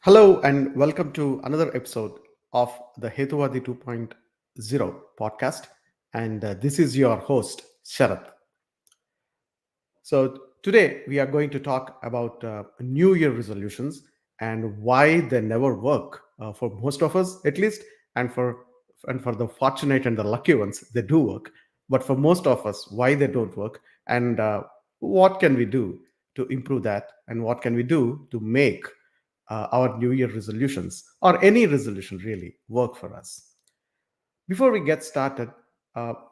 Hello and welcome to another episode of the Hetuvadi 2.0 podcast. And this is your host, Sharath. So, today we are going to talk about New Year resolutions and why they never work for most of us, at least, and for the fortunate and the lucky ones, they do work. But for most of us, why they don't work, and what can we do to improve that, and what can we do to make our New Year resolutions or any resolution really work for us. Before we get started,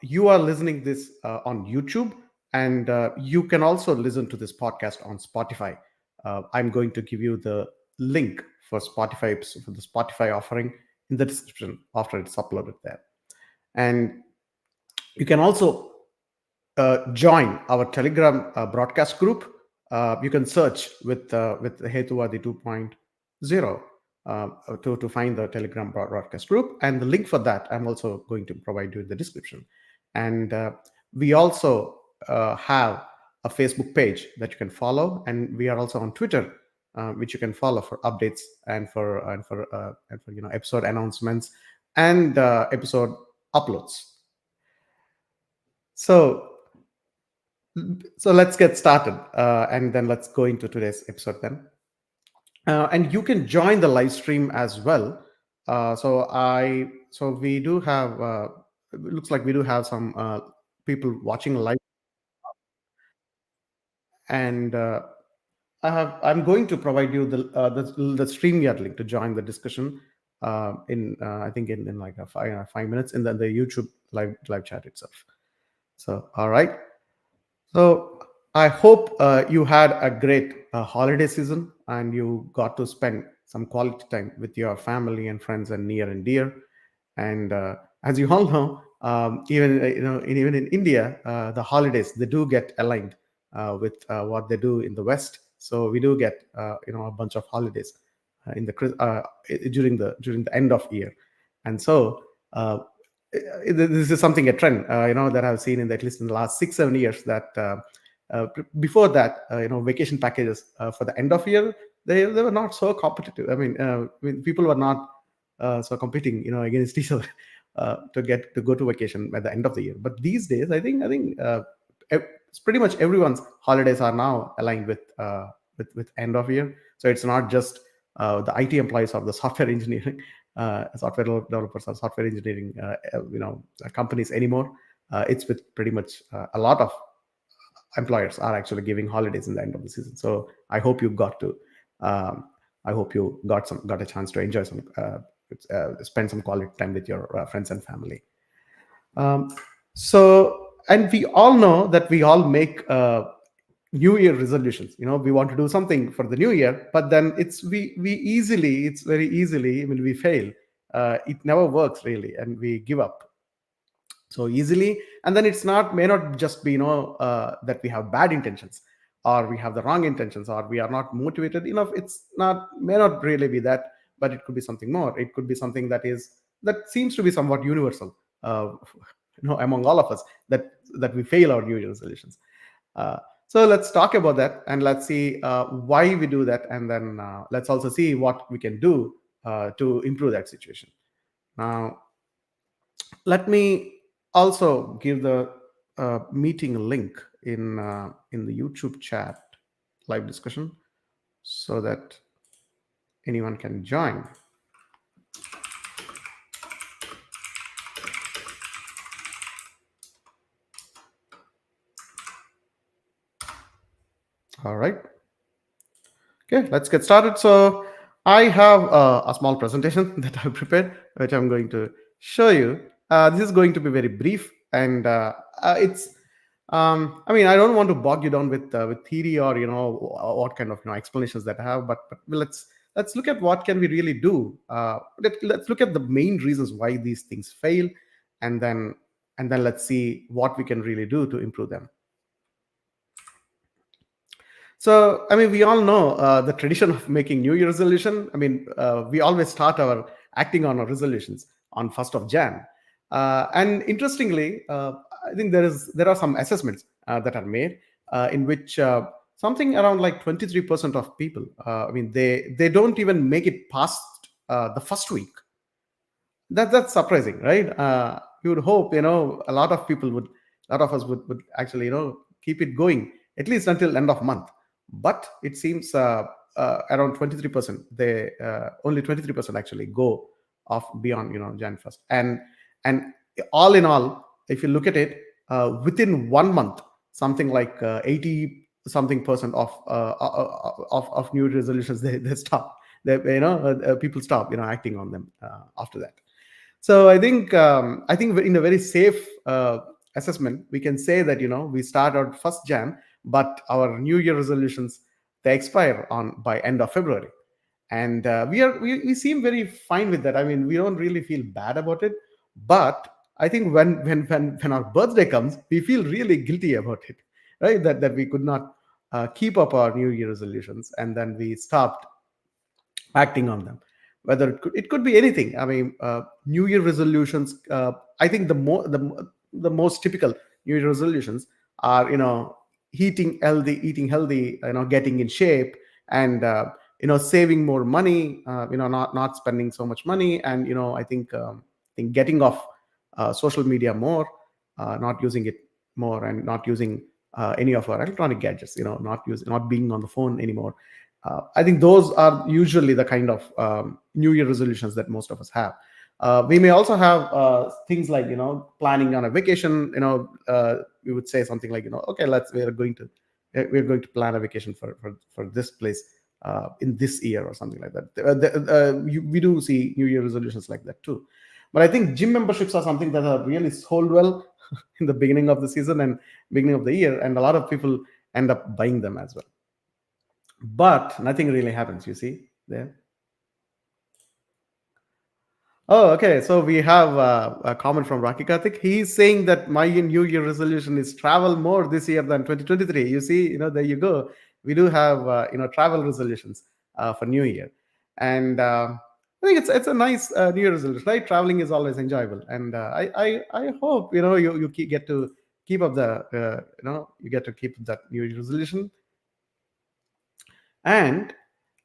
you are listening this on YouTube, and you can also listen to this podcast on Spotify. I'm going to give you the link for the Spotify offering in the description after it's uploaded there. And you can also join our Telegram broadcast group. You can search with Hetuvadi 2.0 to find the Telegram broadcast group, and the link for that I'm also going to provide you in the description. And we also have a Facebook page that you can follow, and we are also on Twitter, which you can follow for updates and for episode announcements and episode uploads. So so let's get started, and then let's go into today's episode then. And you can join the live stream as well. So we do have. It looks like we do have some people watching live, and I'm going to provide you the StreamYard link to join the discussion in I think in like 5 minutes in the YouTube live chat itself. So all right. So I hope you had a great holiday season and you got to spend some quality time with your family and friends and near and dear. And as you all know, even in India, the holidays they do get aligned with what they do in the West. So we do get a bunch of holidays in the during the end of year, and so. This is something a trend that I've seen in at least in the last 6-7 years that before that vacation packages for the end of year they were not so competitive. I mean people were not so competing against each other to go to vacation at the end of the year. But these days it's pretty much everyone's holidays are now aligned with end of year. So it's not just the IT employees or the software engineering software developers or software engineering companies anymore. It's with pretty much a lot of employers are actually giving holidays in the end of the season. So I hope you um, got a chance to enjoy spend some quality time with your friends and family. um, and we all know that we all make new year resolutions. We want to do something for the new year, but then it's very easily, we fail. It never works really, and we give up so easily. And then it's not may not just be that we have bad intentions, or we have the wrong intentions, or we are not motivated enough. It's not may not really be that, but it could be something more. It could be something that seems to be somewhat universal, among all of us, that we fail our new year resolutions. So let's talk about that, and let's see why we do that, and then let's also see what we can do to improve that situation. Now, let me also give the meeting link in the YouTube chat live discussion so that anyone can join. All right. Okay, let's get started. So I have a small presentation that I've prepared, which I'm going to show you. This is going to be very brief, and it's. I don't want to bog you down with theory or what kind of explanations that I have, but let's look at what can we really do. Let's look at the main reasons why these things fail, and then let's see what we can really do to improve them. So, we all know the tradition of making New Year resolution. We always start our acting on our resolutions on 1st of Jan. And interestingly, I think there are some assessments that are made in which something around like 23% of people, I mean, they don't even make it past the first week. That's surprising, right? You would hope, a lot of people would, a lot of us would actually, keep it going at least until end of month. But it seems around 23%, they only 23% actually go off beyond, Jan 1st. And all in all, if you look at it, within 1 month, something like 80 something percent of new resolutions, they stop. People stop, acting on them after that. So I think in a very safe assessment, we can say that we start out first Jan, but our New Year resolutions, they expire on by end of February, and we seem very fine with that. I mean, we don't really feel bad about it, but I think when our birthday comes, we feel really guilty about it, right? That we could not keep up our New Year resolutions, and then we stopped acting on them. Whether it could be anything. I mean, New Year resolutions, I think the most typical New Year resolutions are, eating healthy, getting in shape, and saving more money, not spending so much money, and I think getting off social media more, not using it more, and not using any of our electronic gadgets, not being on the phone anymore. I think those are usually the kind of New Year resolutions that most of us have. We may also have things like, planning on a vacation. We would say something like, okay, we're going to plan a vacation for this place in this year, or something like that. We do see New Year resolutions like that too. But I think gym memberships are something that are really sold well in the beginning of the season and beginning of the year, and a lot of people end up buying them as well. But nothing really happens, you see there. Oh, okay. So we have a comment from Rocky Karthik. He's saying that my New Year resolution is travel more this year than 2023. You see, there you go. We do have travel resolutions for New Year, and I think it's a nice New Year resolution, right? Traveling is always enjoyable, and I hope get to keep up the you get to keep that New Year resolution. And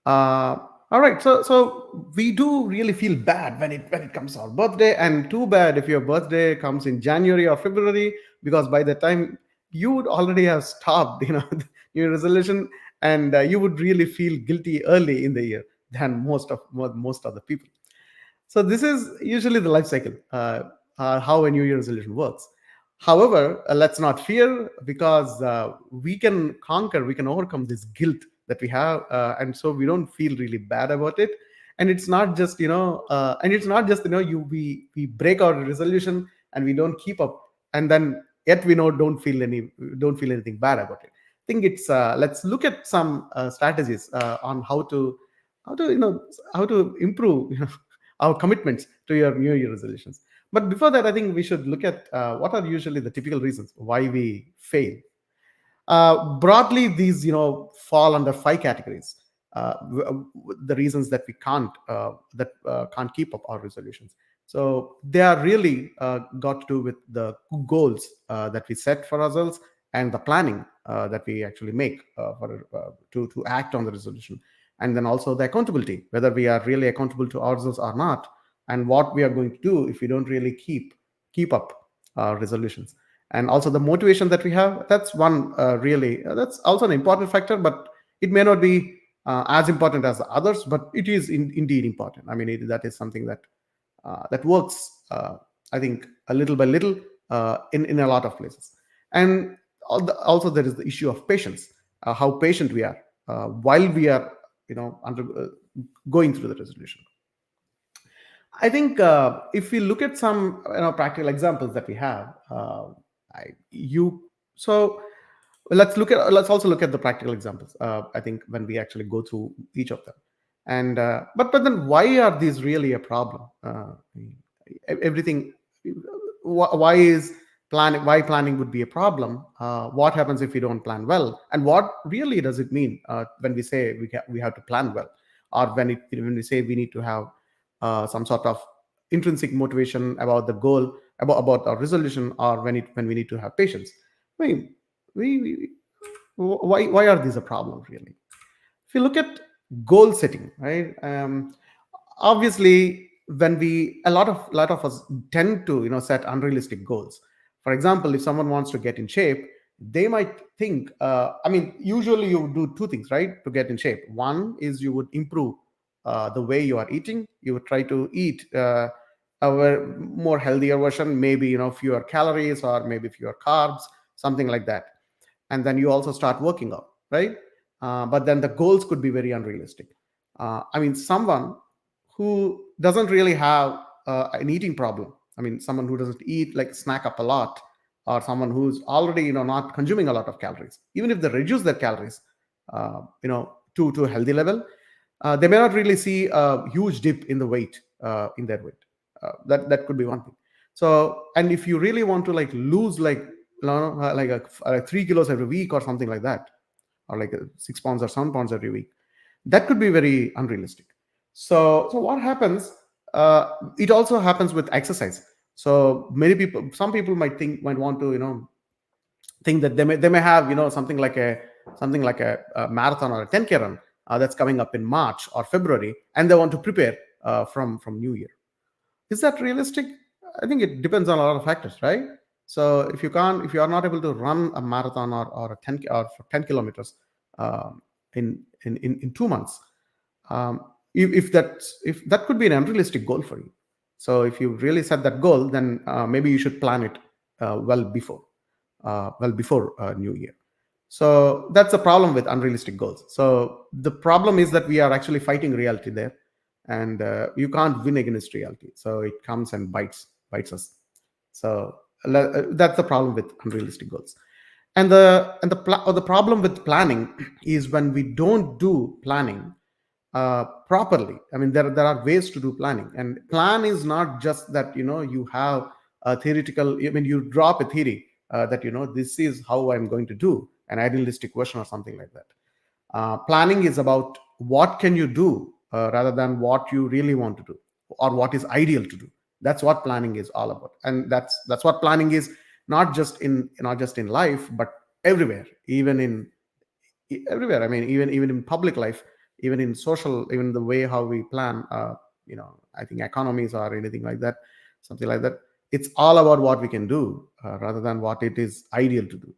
all right, so we do really feel bad when it comes to our birthday, and too bad if your birthday comes in January or February, because by the time you would already have stopped, the new resolution, and you would really feel guilty early in the year than most of the people. So this is usually the life cycle, how a New Year resolution works. However, let's not fear, because we can overcome this guilt that we have, and so we don't feel really bad about it. And it's not just we break our resolution and we don't keep up, and then yet we don't feel anything bad about it. I think it's let's look at some strategies on how to you know how to improve our commitments to your New Year resolutions. But before that, I think we should look at what are usually the typical reasons why we fail. Broadly, these fall under five categories. The reasons that we can't keep up our resolutions. So they are really got to do with the goals that we set for ourselves, and the planning that we actually make to act on the resolution, and then also the accountability, whether we are really accountable to ourselves or not, and what we are going to do if we don't really keep up our resolutions. And also the motivation that we have, that's one really that's also an important factor, but it may not be as important as the others, but it is indeed important. I mean, that is something that works, I think, a little by little in a lot of places. And also there is the issue of patience, how patient we are while we are under going through the resolution. I think if we look at some practical examples that we have, you so let's also look at the practical examples. I think when we actually go through each of them, and but then why are these really a problem? Everything. Why is planning? Why planning would be a problem? What happens if we don't plan well? And what really does it mean when we say we have to plan well, or when we say we need to have some sort of intrinsic motivation about the goal, about our resolution, or when we need to have patience. I mean, we Why are these a problem really? If you look at goal setting, right? Obviously, when we a lot of us tend to set unrealistic goals. For example, if someone wants to get in shape, they might think. Usually you would do two things, right, to get in shape. One is you would improve the way you are eating. You would try to eat more healthier version, maybe fewer calories or maybe fewer carbs, something like that. And then you also start working out, right? But then the goals could be very unrealistic. Someone who doesn't really have an eating problem, someone who doesn't eat, like snack up a lot, or someone who's already not consuming a lot of calories, even if they reduce their calories to a healthy level, they may not really see a huge dip in the weight, in their weight. That could be one thing. So, and if you really want to like lose like 3 kilos every week or something like that, or like 6 pounds or 7 pounds every week, that could be very unrealistic. So what happens? It also happens with exercise. So some people might want to think that they may have something like a marathon or a 10K run that's coming up in March or February, and they want to prepare from New Year. Is that realistic? I think it depends on a lot of factors, right? So if you are not able to run a marathon or a 10 or for 10 kilometers in 2 months, if that could be an unrealistic goal for you. So if you really set that goal, then maybe you should plan it well before New Year. So that's a problem with unrealistic goals. So the problem is that we are actually fighting reality there, and you can't win against reality. So it comes and bites us. So that's the problem with unrealistic goals. And the problem with planning is when we don't do planning properly. There are ways to do planning, and plan is not just that you have a theoretical. You drop a theory that this is how I'm going to do an idealistic version or something like that. Planning is about what can you do rather than what you really want to do or what is ideal to do. That's what planning is all about, and that's what planning is, not just in life, but everywhere, everywhere. Even in public life, even in social, even the way how we plan. I think economies or anything like that, something like that. It's all about what we can do rather than what it is ideal to do.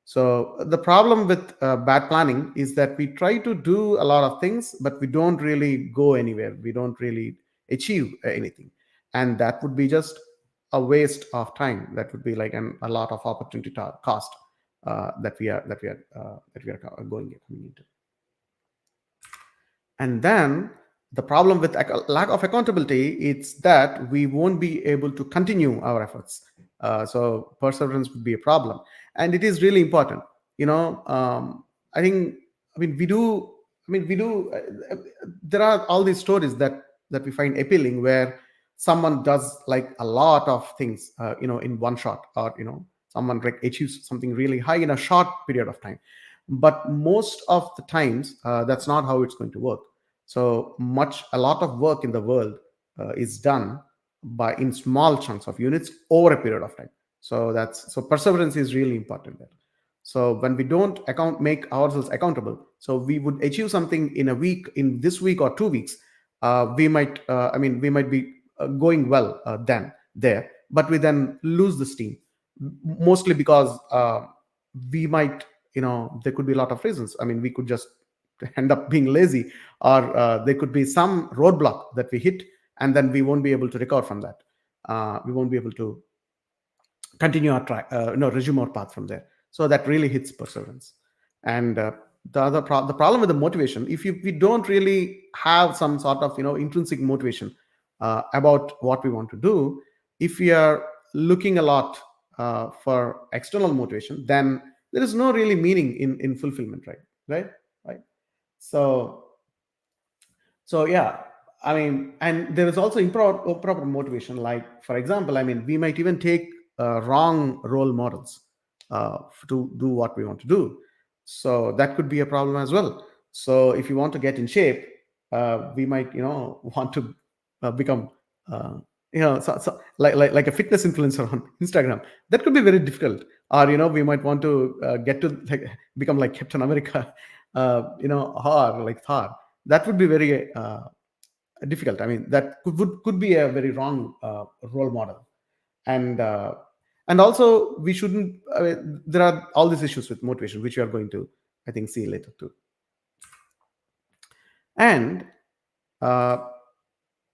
So the problem with bad planning is that we try to do a lot of things, but we don't really go anywhere. We don't really achieve anything, and that would be just a waste of time. That would be like a lot of opportunity cost that we are going into. And then the problem with lack of accountability is that we won't be able to continue our efforts. So perseverance would be a problem, and it is really important. I think. We do. We do. There are all these stories that we find appealing, where someone does like a lot of things, in one shot, or someone like achieves something really high in a short period of time. But most of the times, that's not how it's going to work. So a lot of work in the world is done by in small chunks of units over a period of time. So perseverance is really important there. So when we don't make ourselves accountable, so we would achieve something in a week, in this week or 2 weeks, we might be going well then there, but we then lose the steam, mostly because we might, there could be a lot of reasons. We could just end up being lazy, or there could be some roadblock that we hit, and then we won't be able to recover from that. We won't be able to continue our track, resume our path from there. So that really hits perseverance. And the problem with the motivation, if we don't really have some sort of intrinsic motivation about what we want to do, if we are looking a lot for external motivation, then there is no really meaning in fulfillment, right. So yeah, and there is also improper motivation. Like, for example, we might even take wrong role models to do what we want to do. So that could be a problem as well. So if you want to get in shape, we might want to become like a fitness influencer on Instagram. That could be very difficult. Or we might want to get to like become like Captain America, or like Thor. That would be very difficult. I mean, that could be a very wrong role model. And uh, and also we shouldn't. I mean, there are all these issues with motivation, which we are going to, I think, see later too. And uh,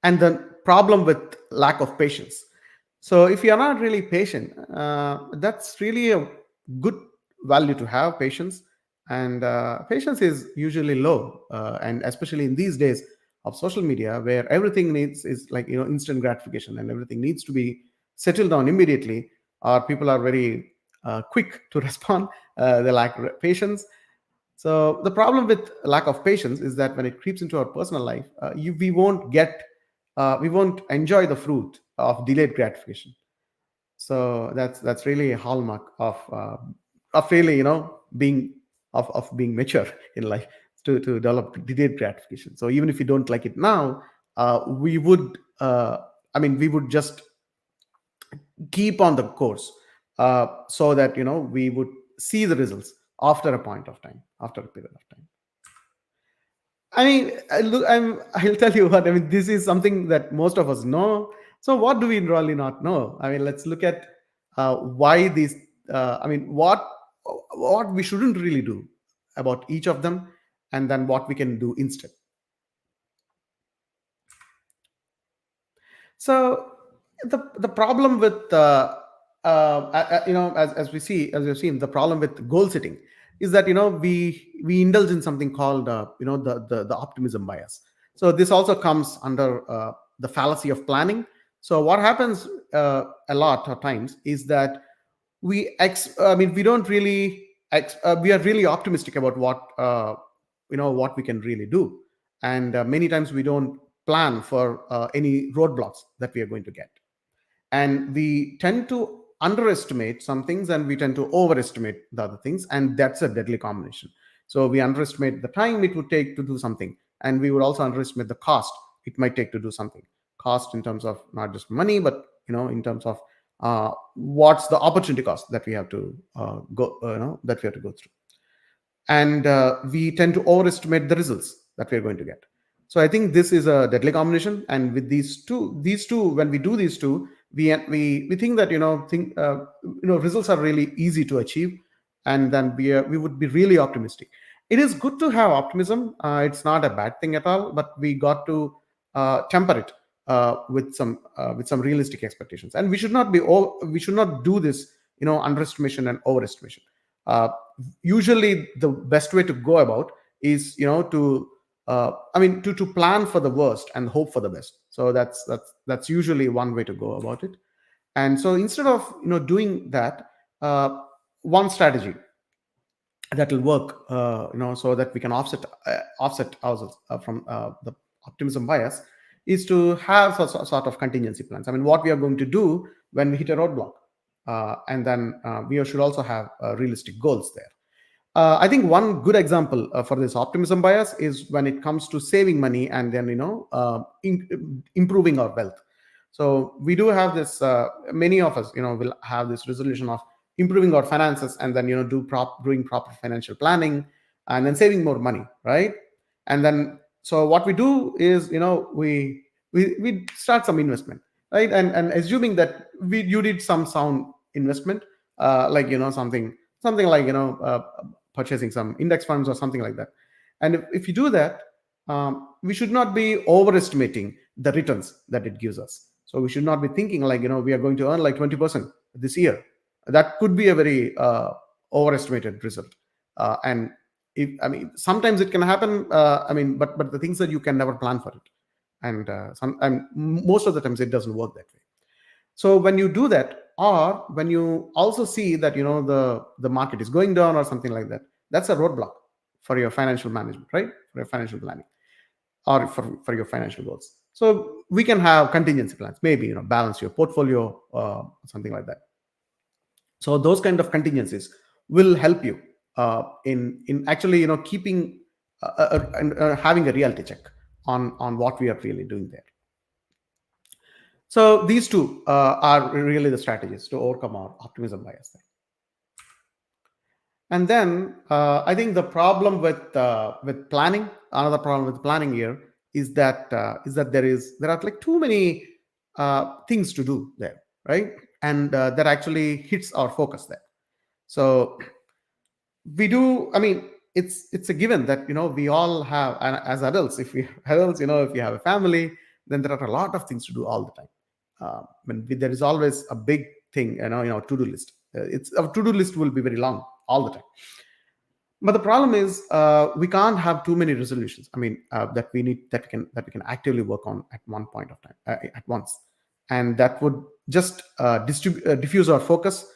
and the problem with lack of patience. So if you are not really patient, that's really a good value to have, patience. And patience is usually low, and especially in these days of social media, where everything needs is like instant gratification, and everything needs to be settled down immediately, or people are very quick to respond. They lack patience. So the problem with lack of patience is that when it creeps into our personal life, we won't enjoy the fruit of delayed gratification. So that's really a hallmark of really of being mature in life, to develop delayed gratification. So even if we don't like it now, we would we would just keep on the course, so that we would see the results after a point of time, after a period of time. I mean, I'll tell you what. I mean, this is something that most of us know. So, what do we really not know? I mean, let's look at why these. I mean, what we shouldn't really do about each of them, and then what we can do instead. So the problem with as we've seen, the problem with goal setting is that we indulge in something called the optimism bias. So this also comes under the fallacy of planning. So what happens a lot of times is that we don't really we are really optimistic about what we can really do, and many times we don't plan for any roadblocks that we are going to get, and we tend to underestimate some things and we tend to overestimate the other things, and that's a deadly combination. So we underestimate the time it would take to do something, and we would also underestimate the cost it might take to do something. Cost in terms of not just money, but in terms of what's the opportunity cost that we have to that we have to go through, and we tend to overestimate the results that we're going to get. So I think this is a deadly combination, and with these two, when we do these two, we think that results are really easy to achieve, and then we would be really optimistic. It is good to have optimism. It's not a bad thing at all, but we got to temper it with some realistic expectations, and we should not do this underestimation and overestimation. uh, Usually the best way to go about is to plan for the worst and hope for the best. So that's usually one way to go about it. And so instead of doing that, one strategy that will work, so that we can offset ourselves from the optimism bias, is to have sort of contingency plans. I mean, what we are going to do when we hit a roadblock, and then we should also have realistic goals there. I think one good example for this optimism bias is when it comes to saving money and then improving our wealth. So we do have this. Many of us, will have this resolution of improving our finances, and then doing proper financial planning, and then saving more money, right? And then so what we do is we start some investment, right? And assuming that you did some sound investment, like something like purchasing some index funds or something like that. And if you do that, we should not be overestimating the returns that it gives us. So we should not be thinking like we are going to earn like 20% this year. That could be a very overestimated result. And if I mean sometimes it can happen. But the things that you can never plan for it, and most of the times it doesn't work that way. So when you do that, or when you also see that the market is going down or something like that, that's a roadblock for your financial management, right? For your financial planning, or for your financial goals. So we can have contingency plans, maybe balance your portfolio, something like that. So those kind of contingencies will help you in actually keeping and having a reality check on what we are really doing there. So these two are really the strategies to overcome our optimism bias. And then I think the problem with planning, another problem with planning here is that there are like too many things to do there, right? And that actually hits our focus there. So we do. I mean, it's a given that we all have, and as adults, if we adults, if you have a family, then there are a lot of things to do all the time. There is always a big thing, to do list. It's a to do list will be very long all the time. But the problem is we can't have too many resolutions. I mean, that we need that we can actively work on at one point of time at once, and that would just diffuse our focus,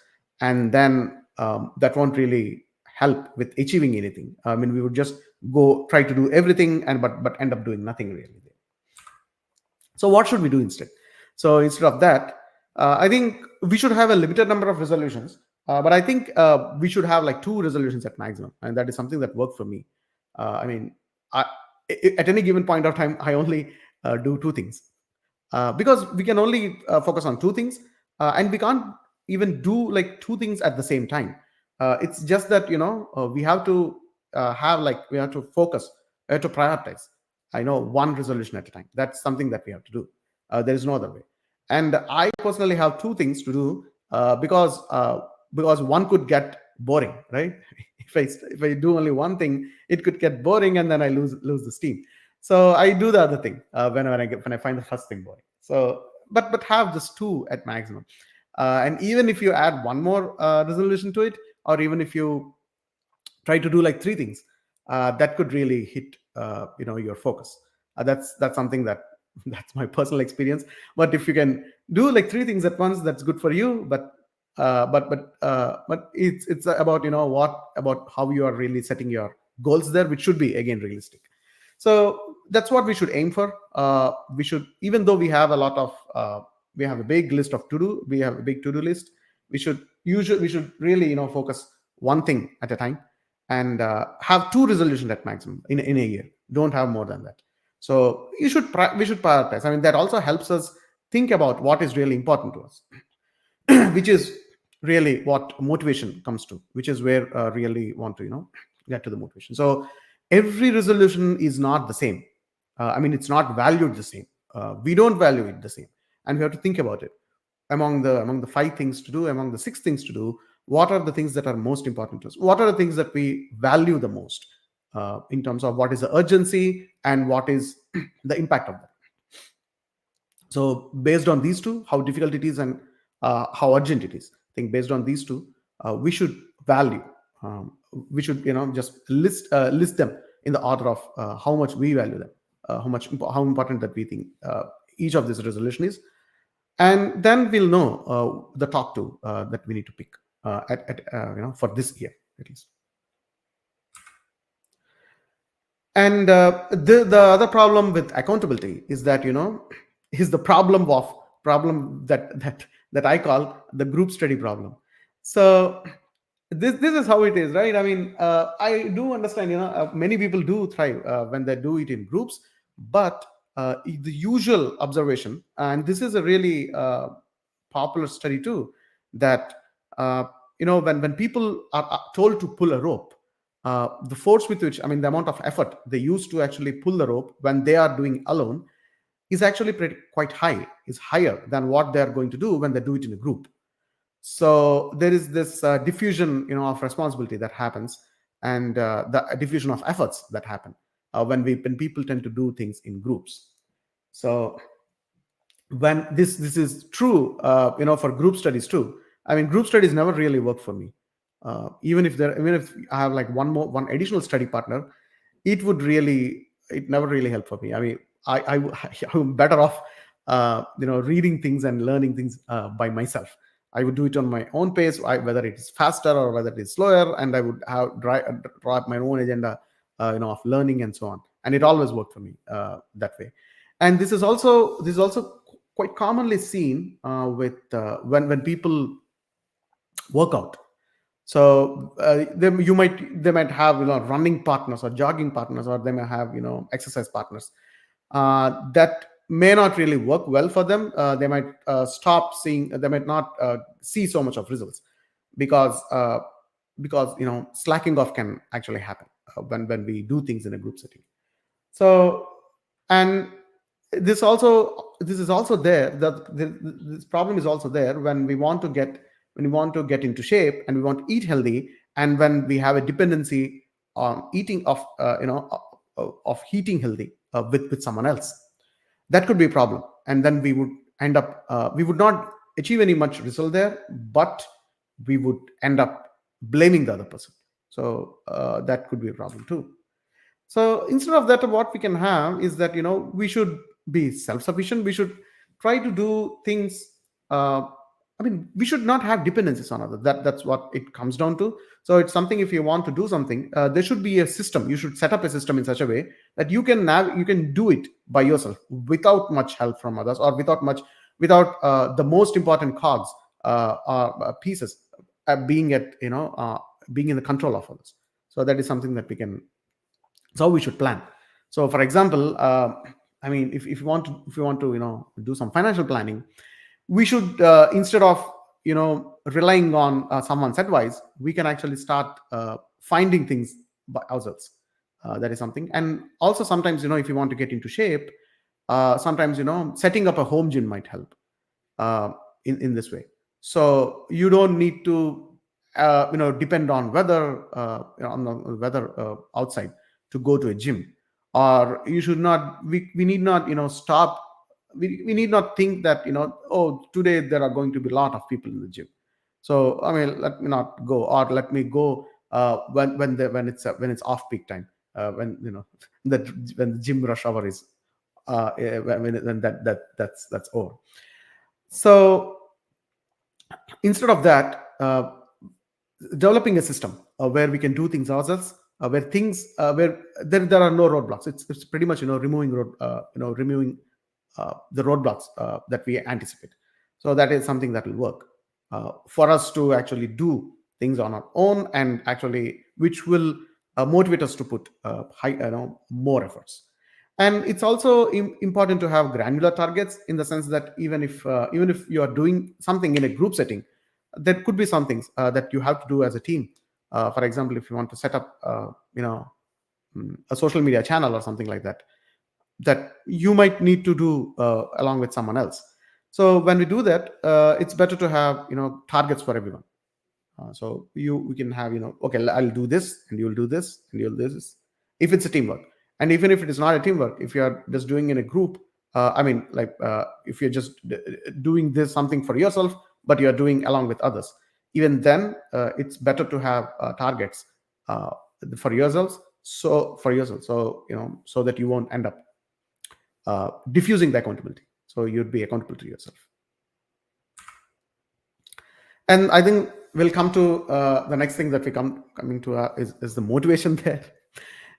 and then that won't really help with achieving anything. I mean, we would just go try to do everything, and but end up doing nothing really. So what should we do instead? So instead of that, I think we should have a limited number of resolutions. But I think we should have like two resolutions at maximum, and that is something that worked for me. I mean, I, at any given point of time, I only do two things because we can only focus on two things, and we can't even do like two things at the same time. It's just that we have to we have to focus, we have to prioritize. I know one resolution at a time. That's something that we have to do. There is no other way. And I personally have two things to do because one could get boring, right? If I do only one thing, it could get boring, and then I lose the steam. So I do the other thing when I find the first thing boring. So but have just two at maximum. And even if you add one more resolution to it, or even if you try to do like three things, that could really hit your focus. That's something that that's my personal experience. But if you can do like three things at once, that's good for you. But it's about what about how you are really setting your goals there, which should be again realistic. So that's what we should aim for. We should, even though we have a lot of we have a big list of to do, we have a big to do list. We should really focus one thing at a time, and have two resolutions at maximum in a year. Don't have more than that. So we should prioritize. I mean, that also helps us think about what is really important to us, which is really what motivation comes to, which is where really want to get to the motivation. So every resolution is not the same. I mean, it's not valued the same. We don't value it the same, and we have to think about it. Among the five things to do, among the six things to do, what are the things that are most important to us? What are the things that we value the most, in terms of what is the urgency and what is the impact of that? So based on these two, how difficult it is and how urgent it is, I think based on these two, we should value. We should just list them in the order of how much we value them, how important that we think each of this resolution is, and then we'll know the top two that we need to pick for this year at least. And the other problem with accountability is that is the problem that I call the group study problem. So this is how it is, right? I mean, I do understand. Many people do thrive when they do it in groups, but the usual observation, and this is a really popular study too, that when people are told to pull a rope, the force with which, I mean, the amount of effort they use to actually pull the rope when they are doing alone is actually quite high, is higher than what they are going to do when they do it in a group. So there is this diffusion of responsibility that happens, and the diffusion of efforts that happen when people tend to do things in groups. So when this is true for group studies too. I mean, group studies never really work for me. Even if I have like one additional study partner, it never really helped for me. I mean, I'm better off reading things and learning things by myself. I would do it on my own pace, whether it is faster or whether it is slower, and I would draw up my own agenda of learning and so on, and it always worked for me that way. And this is also quite commonly seen with when people work out. So they might have running partners or jogging partners, or they may have exercise partners that may not really work well for them. They might stop seeing, they might not see so much of results, because slacking off can actually happen when we do things in a group setting. So, and this is also there, that this problem is also there when we want to get into shape and we want to eat healthy, and when we have a dependency on eating of eating healthy with someone else. That could be a problem, and then we would end up we would not achieve any much result there, but we would end up blaming the other person. So that could be a problem too. So instead of that, what we can have is that we should be self-sufficient. We should try to do things. Uh, I mean, we should not have dependencies on others. That's what it comes down to. So it's something. If you want to do something, there should be a system. You should set up a system in such a way that you can do it by yourself without much help from others, or without the most important cogs or pieces being in the control of others. So that is something that we can. So we should plan. So for example, if you want to do some financial planning, we should, instead of relying on someone's advice, we can actually start finding things by ourselves. That is something. And also sometimes, if you want to get into shape, sometimes setting up a home gym might help uh, in this way. So you don't need to depend on on the weather outside to go to a gym. Or you should not we need not stop we need not think that oh, today there are going to be a lot of people in the gym, so I mean, let me not go, or let me go when it's off peak time, when that when the gym rush hour is when that's over. So instead of that, developing a system where we can do things ourselves, where there are no roadblocks. It's pretty much removing the roadblocks that we anticipate. So that is something that will work for us to actually do things on our own, and actually which will motivate us to put more efforts. And it's also important to have granular targets, in the sense that even if you are doing something in a group setting, there could be some things that you have to do as a team. For example, if you want to set up a social media channel or something like that, that you might need to do along with someone else. So when we do that, it's better to have targets for everyone. So we can have, okay, I'll do this, and you'll do this, and you'll do this, if it's a teamwork. And even if it is not a teamwork, if you're just doing in a group, if you're just doing this something for yourself, but you're doing along with others, even then it's better to have targets uh, for yourselves. So that you won't end up diffusing the accountability. So you'd be accountable to yourself. And I think we'll come to the next thing that we coming to is the motivation there.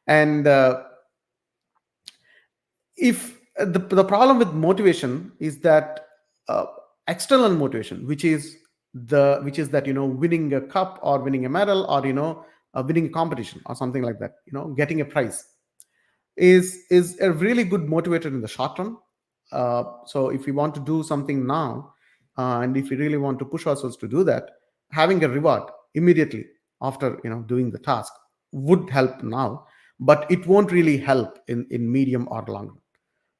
And if the problem with motivation is that external motivation, which is that winning a cup, or winning a medal, or winning a competition or something like that, getting a prize, is a really good motivator in the short run. So if we want to do something now, and if we really want to push ourselves to do that, having a reward immediately after doing the task would help now, but it won't really help in medium or long run.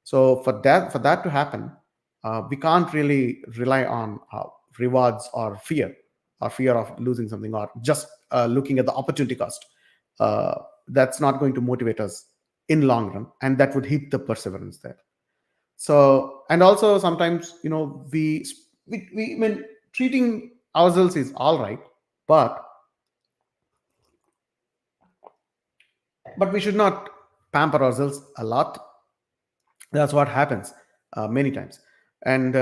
So for that to happen, we can't really rely on rewards, or fear of losing something, or just looking at the opportunity cost. That's not going to motivate us in long run, and that would hit the perseverance there. So, and also sometimes I mean, treating ourselves is all right, but we should not pamper ourselves a lot. That's what happens many times. And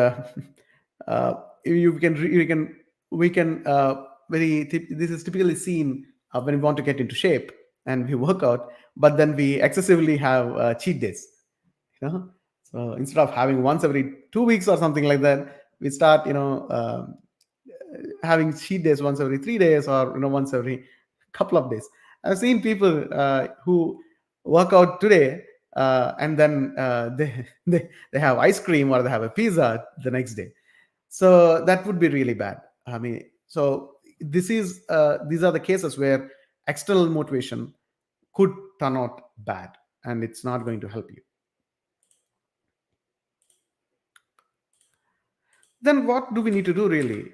you can you can we can this is typically seen when we want to get into shape and we work out, but then we excessively have cheat days. So instead of having once every 2 weeks or something like that, we start having cheat days once every 3 days, or once every couple of days. I've seen people who work out today, and then they have ice cream or they have a pizza the next day. So that would be really bad. I mean, so these are the cases where external motivation could turn out bad, and it's not going to help you. Then what do we need to do really?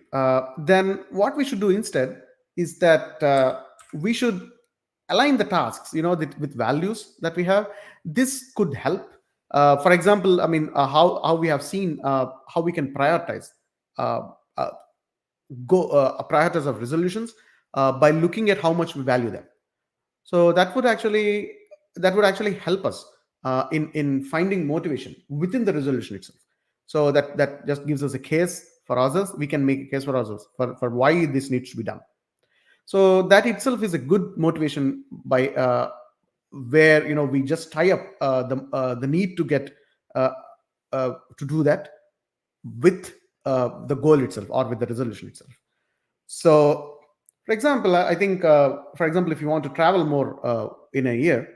Then what we should do instead is that we should align the tasks, with values that we have. This could help. For example, I mean, how we have seen how we can prioritize, uh, uh, go prioritize of resolutions by looking at how much we value them. So that would actually help us in finding motivation within the resolution itself. So that just gives us a case for ourselves. We can make a case for ourselves for why this needs to be done. So that itself is a good motivation by where we just tie up the need to get uh, to do that with the goal itself or with the resolution itself. So, for example, I think, for example, if you want to travel more in a year,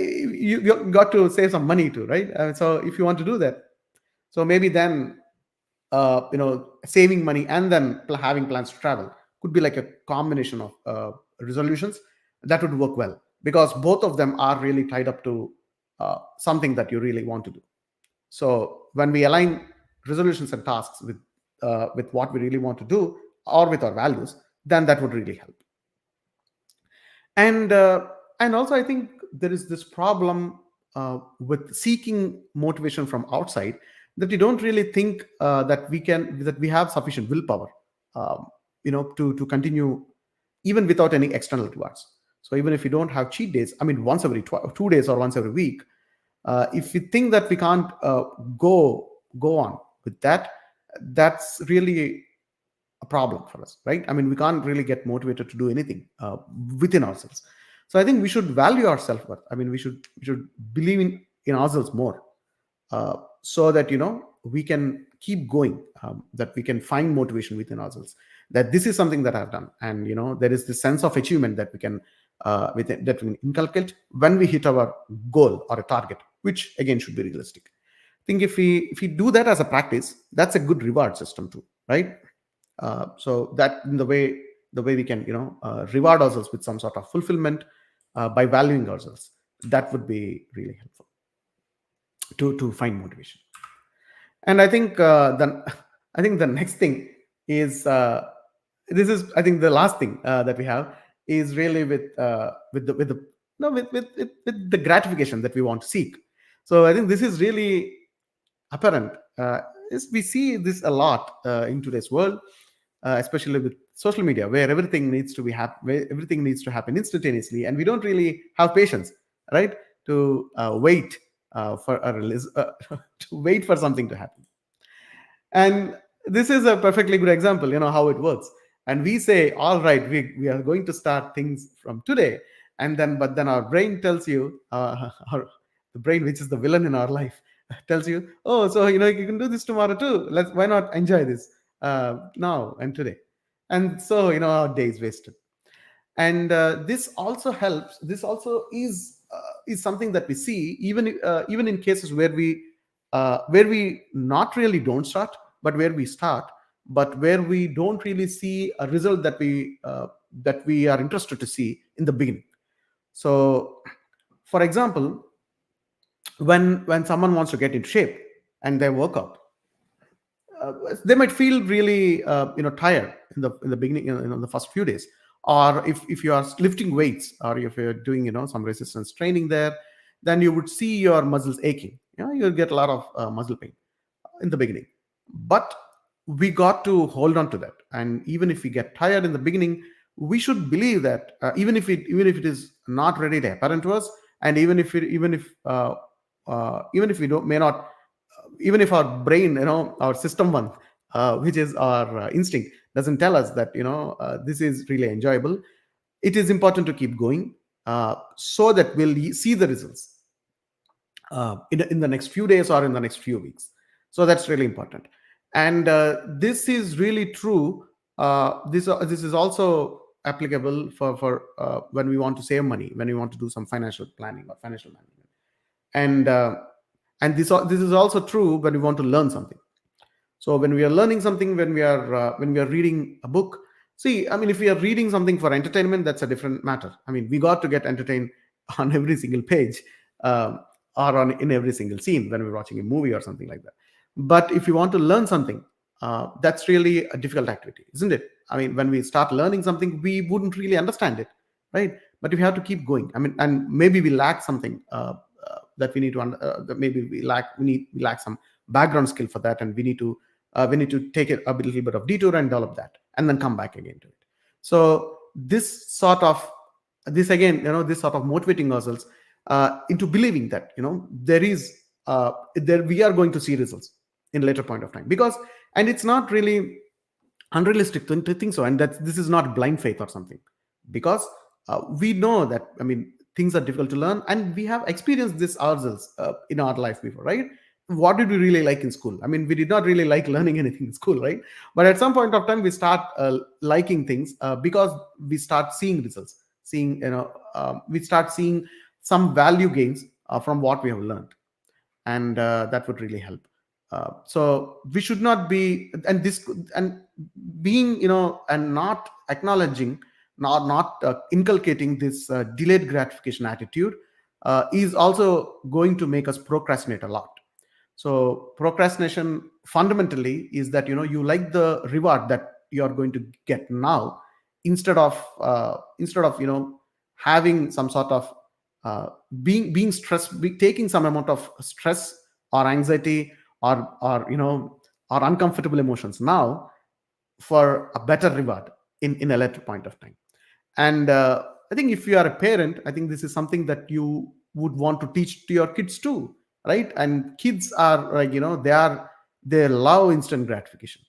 you got to save some money too, right? So, if you want to do that, so maybe then saving money and then having plans to travel could be like a combination of resolutions that would work well, because both of them are really tied up to something that you really want to do. So when we align resolutions and tasks with what we really want to do or with our values, then that would really help. And also, I think there is this problem with seeking motivation from outside, that we don't really think that we have sufficient willpower, to continue even without any external rewards. So even if we don't have cheat days, I mean, once every 2 days or once every week, if we think that we can't go on with that, that's really a problem for us, right? I mean, we can't really get motivated to do anything within ourselves. So I think we should value our self-worth. I mean, we should believe in ourselves more, so that we can keep going, that we can find motivation within ourselves, that this is something that I've done, and there is this sense of achievement that we can that we can inculcate when we hit our goal or a target, which again should be realistic. I think if we do that as a practice, that's a good reward system too, right? So that in the way we can reward ourselves with some sort of fulfillment by valuing ourselves, that would be really helpful to find motivation. And I think then I think the next thing is this is I think the last thing that we have is really with the no with the gratification that we want to seek. So I think this is really apparent. Is we see this a lot in today's world, especially with social media, where everything needs to happen instantaneously, and we don't really have patience, right, to wait for a release, to wait for something to happen. And this is a perfectly good example, how it works. And we say, all right, we are going to start things from today, but then our brain tells you, the brain, which is the villain in our life, tells you, oh, so you can do this tomorrow too. Why not enjoy this now and today? And so our day is wasted. And this also is something that we see even in cases where we not really don't start, but where we start, but where we don't really see a result that we are interested to see in the beginning. So, for example, when someone wants to get into shape and they work out, they might feel really tired in the beginning, in the first few days. Or if you are lifting weights, or if you're doing some resistance training there, then you would see your muscles aching. You'll get a lot of muscle pain in the beginning. But we got to hold on to that, and even if we get tired in the beginning, we should believe that even if it is not readily apparent to us, and even if we don't may not, even if our brain, our system one, which is our instinct, doesn't tell us that this is really enjoyable, it is important to keep going, so that we'll see the results in the next few days or in the next few weeks. So that's really important. And this is really true. This is also applicable for when we want to save money, when we want to do some financial planning or financial management. and this is also true when we want to learn something. So when we are learning something, when we are reading a book, see, I mean, if we are reading something for entertainment, that's a different matter. I mean, we got to get entertained on every single page, um, or on in every single scene when we're watching a movie or something like that. But if you want to learn something, that's really a difficult activity, isn't it? I mean, when we start learning something, we wouldn't really understand it, right? But we have to keep going. I mean, and maybe we lack something, that we need to that maybe we lack some background skill for that, and we need to take it a little bit of detour and develop that, and then come back again to it. So this again, this sort of motivating ourselves into believing that, there we are going to see results in later point of time, because, and it's not really unrealistic to think so, and that this is not blind faith or something, because we know that, I mean, things are difficult to learn, and we have experienced this ourselves in our life before, right? What did we really like in school? I mean, we did not really like learning anything in school, right? But at some point of time we start liking things, because we start seeing results, seeing, we start seeing some value gains from what we have learned, and that would really help. So we should not be, and being, and not acknowledging, not inculcating this delayed gratification attitude is also going to make us procrastinate a lot. So procrastination fundamentally is that, you like the reward that you are going to get now, instead of having some sort of uh, being stressed, taking some amount of stress or anxiety, or or uncomfortable emotions now, for a better reward in a later point of time. And I think if you are a parent, I think this is something that you would want to teach to your kids too, right? And kids are like, they love instant gratification,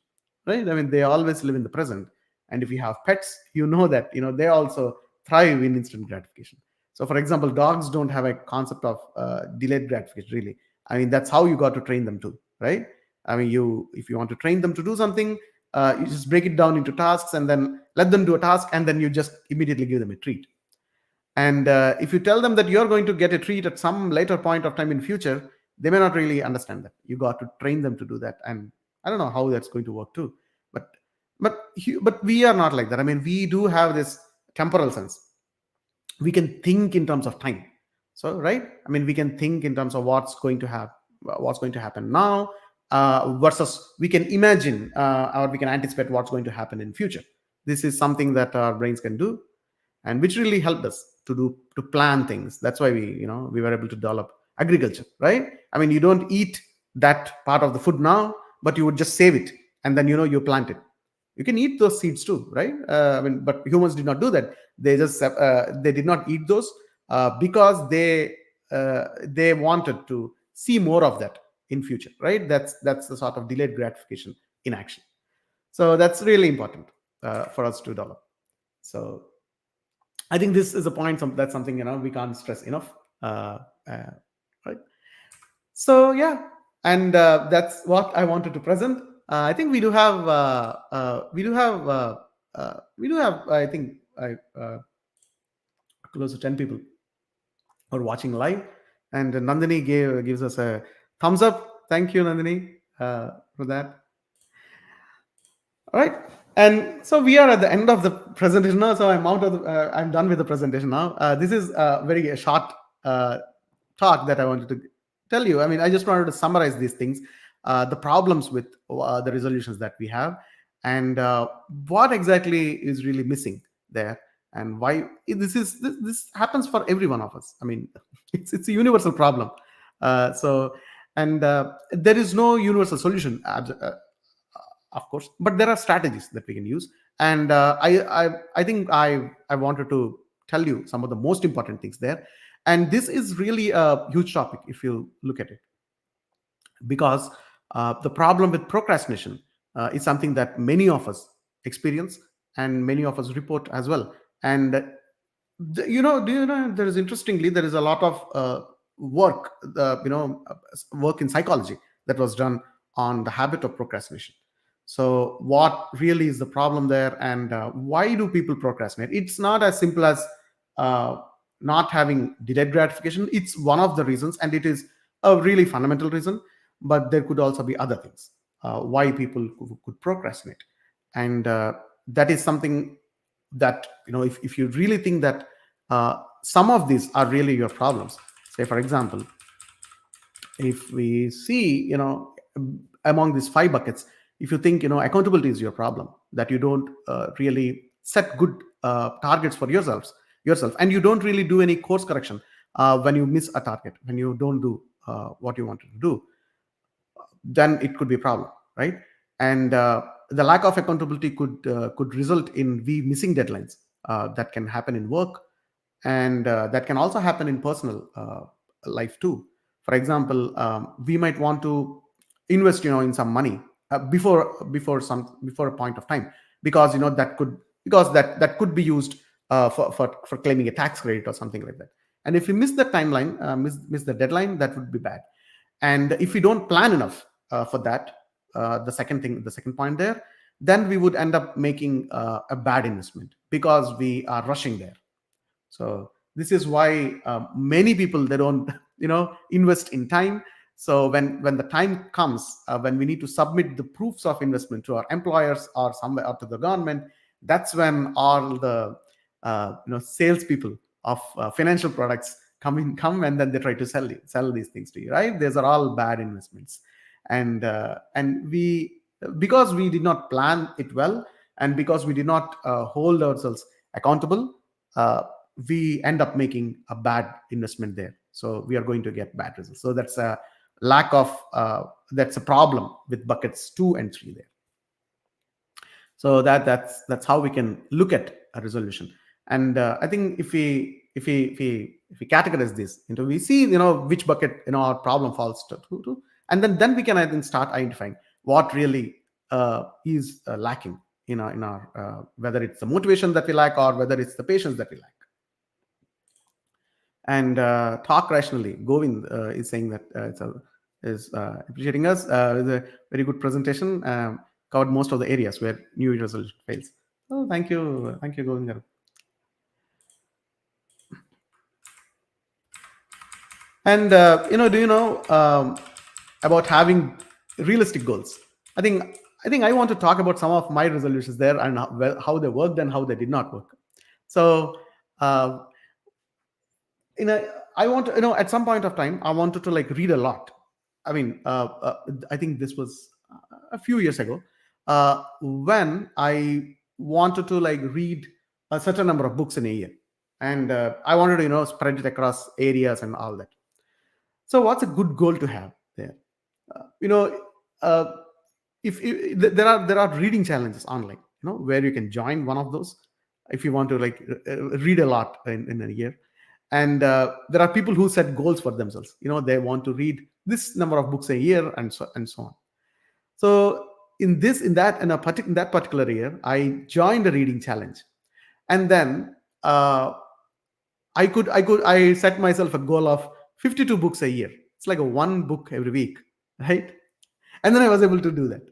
right? I mean, they always live in the present. And if you have pets, that, they also thrive in instant gratification. So for example, dogs don't have a concept of delayed gratification, really. I mean, that's how you got to train them too, right? I mean, if you want to train them to do something, you just break it down into tasks, and then let them do a task, and then you just immediately give them a treat. And if you tell them that you're going to get a treat at some later point of time in future, they may not really understand that. You got to train them to do that, and I don't know how that's going to work too. But but we are not like that. I mean, we do have this temporal sense. We can think in terms of time. So, right, I mean, we can think in terms of what's going to happen now, versus we can imagine, or we can anticipate what's going to happen in future. This is something that our brains can do, and which really helped us to plan things. That's why we were able to develop agriculture, right? I mean, you don't eat that part of the food now, but you would just save it, and then you plant it. You can eat those seeds too, right? I mean, but humans did not do that. They did not eat those, because they wanted to see more of that in future, right? That's the sort of delayed gratification in action. So that's really important for us to develop. So I think this is a point, that's something we can't stress enough, uh, right? So yeah, and that's what I wanted to present. I think we do have, I think, close to 10 people are watching live, and Nandini gives us a thumbs up. Thank you, Nandini, for that. All right, and so we are at the end of the presentation now. So I'm done with the presentation now. This is a very short talk that I wanted to tell you. I mean, I just wanted to summarize these things, the problems with the resolutions that we have, and what exactly is really missing there, and why this happens for every one of us. I mean, it's a universal problem. So, and there is no universal solution, of course, but there are strategies that we can use. And I think I wanted to tell you some of the most important things there. And this is really a huge topic if you look at it, because the problem with procrastination is something that many of us experience, and many of us report as well. And do you know, there is, interestingly, there is a lot of work work in psychology that was done on the habit of procrastination. So what really is the problem there, and why do people procrastinate? It's not as simple as uh, not having delayed gratification, it's one of the reasons, and it is a really fundamental reason. But there could also be other things why people could procrastinate. And that is something that, if you really think that some of these are really your problems. Say, for example, if we see, among these five buckets, if you think, accountability is your problem, that you don't really set good targets for yourself, and you don't really do any course correction when you miss a target, when you don't do what you wanted to do, then it could be a problem, right? And the lack of accountability could result in we missing deadlines. That can happen in work, and that can also happen in personal life too. For example, we might want to invest, in some money before a point of time, because that could be used for claiming a tax credit or something like that. And if we miss the timeline, miss the deadline, that would be bad. And if we don't plan enough for that, the second point there, then we would end up making a bad investment because we are rushing there. So this is why many people, they don't invest in time. So when the time comes, when we need to submit the proofs of investment to our employers or somewhere, or to the government, that's when all the salespeople of financial products come, and then they try to sell these things to you, right? These are all bad investments. And we, because we did not plan it well, and because we did not hold ourselves accountable, uh, we end up making a bad investment there. So we are going to get bad results. So that's a lack of that's a problem with buckets 2 and 3 there. So that's how we can look at a resolution. And I think if we categorize this into, we see, which bucket, our problem falls to, and then we can, I think, start identifying what really is lacking in our whether it's the motivation that we lack, or whether it's the patience that we lack. And talk rationally. Govind is saying that is appreciating us. It's a very good presentation. Covered most of the areas where New Year resolution fails. Oh, thank you, Govind garu. And do you know about having realistic goals? I think I want to talk about some of my resolutions there, and how they worked and how they did not work. So. Uh, in a I want to, at some point of time, I wanted to like read a lot. I mean, I think this was a few years ago, when I wanted to like read a certain number of books in a year, and I wanted to spread it across areas and all that. So what's a good goal to have there? You know, uh, there are reading challenges online, where you can join one of those if you want to like read a lot in a year. And there are people who set goals for themselves. They want to read this number of books a year, and so on. So in that particular year, I joined a reading challenge. And then I set myself a goal of 52 books a year. It's like a one book every week, right? And then I was able to do that.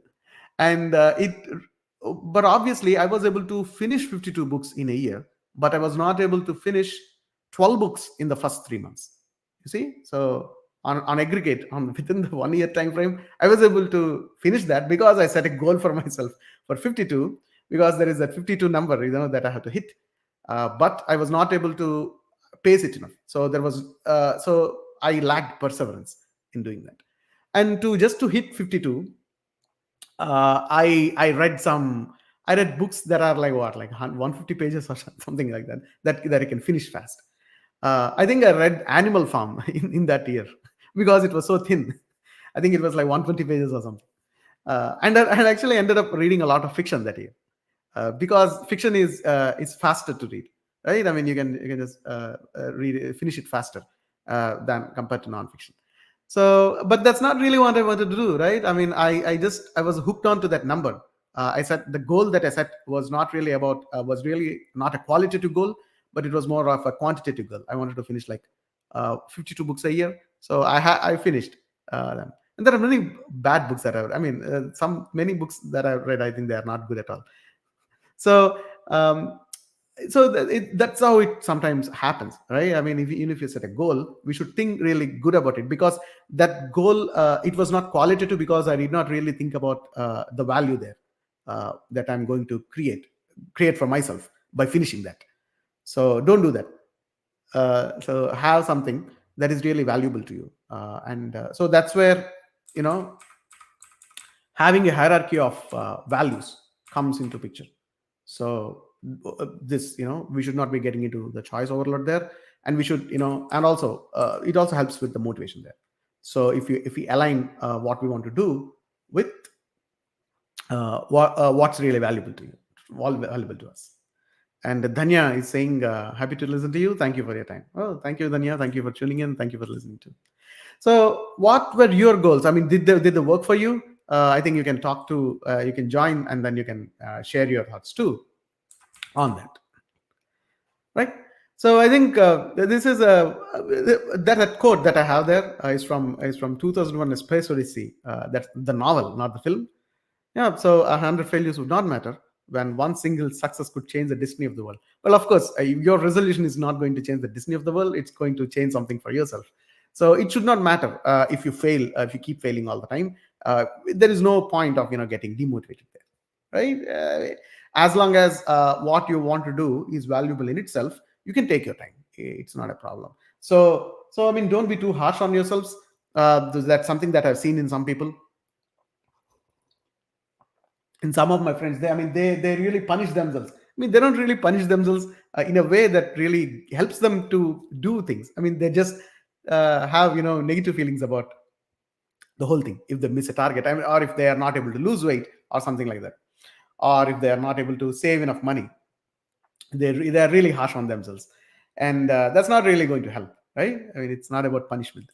And but obviously I was able to finish 52 books in a year, but I was not able to finish 12 books in the first 3 months. You see? So on aggregate, on within the 1 year time frame, I was able to finish that because I set a goal for myself for 52, because there is that 52 number, that I have to hit. But I was not able to pace it enough. So I lacked perseverance in doing that. And to hit 52, I read books that are like what, like 150 pages or something like that I can finish fast. I think I read Animal Farm in that year because it was so thin. I think it was like 120 pages or something. And I actually ended up reading a lot of fiction that year, because fiction is faster to read, right? I mean, you can just finish it faster than compared to nonfiction. So, but that's not really what I wanted to do, right? I mean, I was hooked on to that number. I said the goal that I set was really not a qualitative goal, but it was more of a quantitative goal. I wanted to finish like 52 books a year. So I finished them. And there are many bad books that I mean, many books that I've read, I think they are not good at all. So So that's how it sometimes happens, right? I mean, even if you set a goal, we should think really good about it, because that goal, it was not qualitative, because I did not really think about the value there, that I'm going to create for myself by finishing that. So don't do that. So have something that is really valuable to you, and so that's where, you know having a hierarchy of values comes into picture. So this, we should not be getting into the choice overload there, and we should, and also it also helps with the motivation there. So if we align what we want to do with what's really valuable to you, all valuable to us. And Dhanya is saying, happy to listen to you. Thank you for your time. Oh, thank you, Dhanya. Thank you for tuning in. Thank you for listening to. So, what were your goals? I mean, did they work for you? I think you can talk to, you can join, and then you can share your thoughts too on that, right? So, I think this is that quote that I have there is from 2001: A Space Odyssey. That's the novel, not the film. Yeah, so 100 failures would not matter when one single success could change the destiny of the world. Well, of course, your resolution is not going to change the destiny of the world. It's going to change something for yourself. So it should not matter if you fail, if you keep failing all the time. There is no point of getting demotivated there, right? As long as what you want to do is valuable in itself, you can take your time. It's not a problem. So I mean, don't be too harsh on yourselves. That's something that I've seen in some people, in some of my friends. They really punish themselves. I mean, they don't really punish themselves in a way that really helps them to do things. I mean, they just have negative feelings about the whole thing if they miss a target. I mean, or if they are not able to lose weight or something like that, or if they are not able to save enough money, they are really harsh on themselves, and that's not really going to help, right? I mean, it's not about punishment,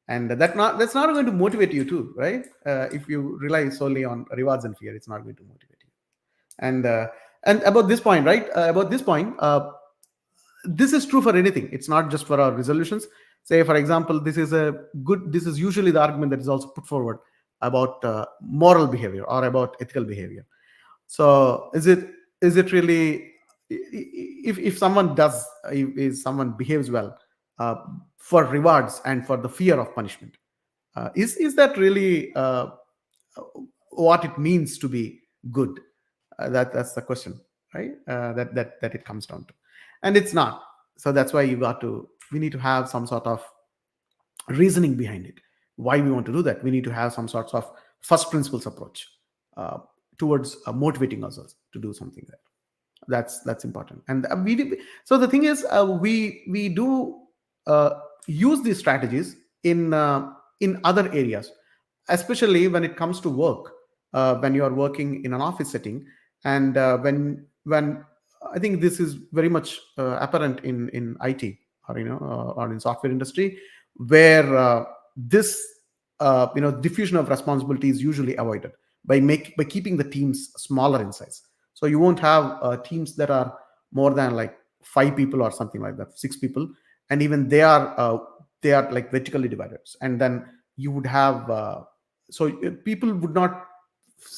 and that's not going to motivate you too, right? If you rely solely on rewards and fear, it's not going to motivate you. And about this point, right? About this point, this is true for anything. It's not just for our resolutions. Say, for example, this is usually the argument that is also put forward about moral behavior or about ethical behavior. So is it really, if someone does, if someone behaves well uh, for rewards and for the fear of punishment, is that really what it means to be good? That's the question, right? That it comes down to, and it's not. So that's why we need to have some sort of reasoning behind it, why we want to do that. We need to have some sorts of first principles approach uh, towards motivating ourselves to do something there. That's important. And so the thing is, we do uh, use these strategies in other areas, especially when it comes to work, when you are working in an office setting, and when I think this is very much apparent in IT, or or in software industry, where this diffusion of responsibility is usually avoided by keeping the teams smaller in size. So you won't have teams that are more than like 5 people or something like that, 6 people, and even they are like vertically divided. And then you would have people would not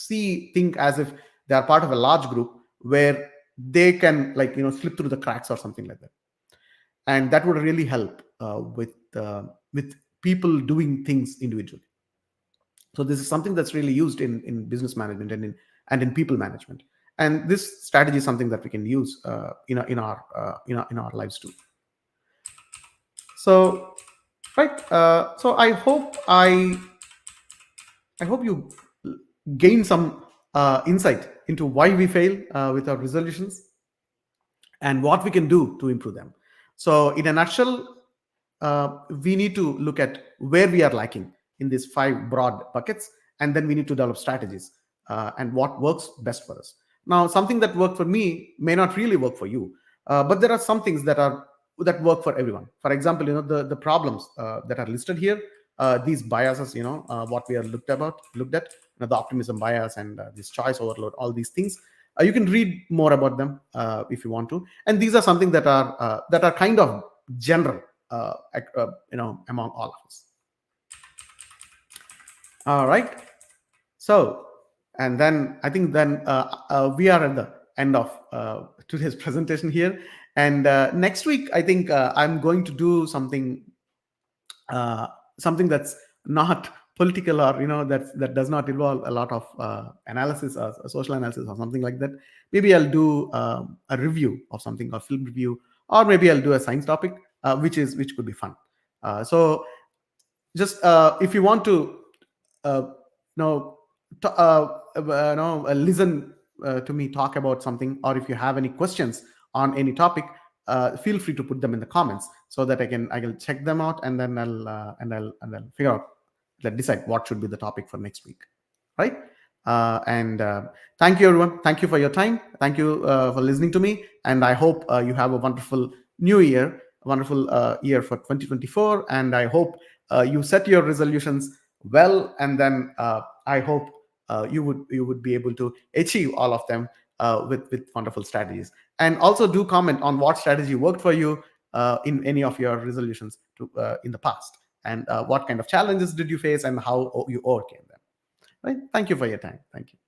think as if they are part of a large group where they can, like, slip through the cracks or something like that. And that would really help with people doing things individually. So this is something that's really used in business management and in people management. And this strategy is something that we can use in our lives too. So, right. So I hope you gain some insight into why we fail with our resolutions and what we can do to improve them. So, in a nutshell, we need to look at where we are lacking in these 5 broad buckets, and then we need to develop strategies and what works best for us. Now, something that worked for me may not really work for you, but there are some things that work for everyone. For example, the problems that are listed here, these biases, what we are looked at, the optimism bias and this choice overload, all these things. You can read more about them if you want to, and these are something that are kind of general, among all of us. All right. So, and then I think then we are at the end of today's presentation here. And next week, I think I'm going to do uh, something that's not political, or that does not involve a lot of analysis or social analysis or something like that. Maybe I'll do a review of something, or film review, or maybe I'll do a science topic, which could be fun. So just if you want to uh, know listen to me talk about something, or if you have any questions on any topic, feel free to put them in the comments, so that I can check them out, and then I'll figure out, decide what should be the topic for next week, right? And thank you, everyone. Thank you for your time. Thank you for listening to me, and I hope you have a wonderful new year, a wonderful year for 2024. And I hope you set your resolutions well, and then I hope you would be able to achieve all of them with wonderful strategies. And also do comment on what strategy worked for you in any of your resolutions in the past, and what kind of challenges did you face, and how you overcame them. Right? Thank you for your time. Thank you.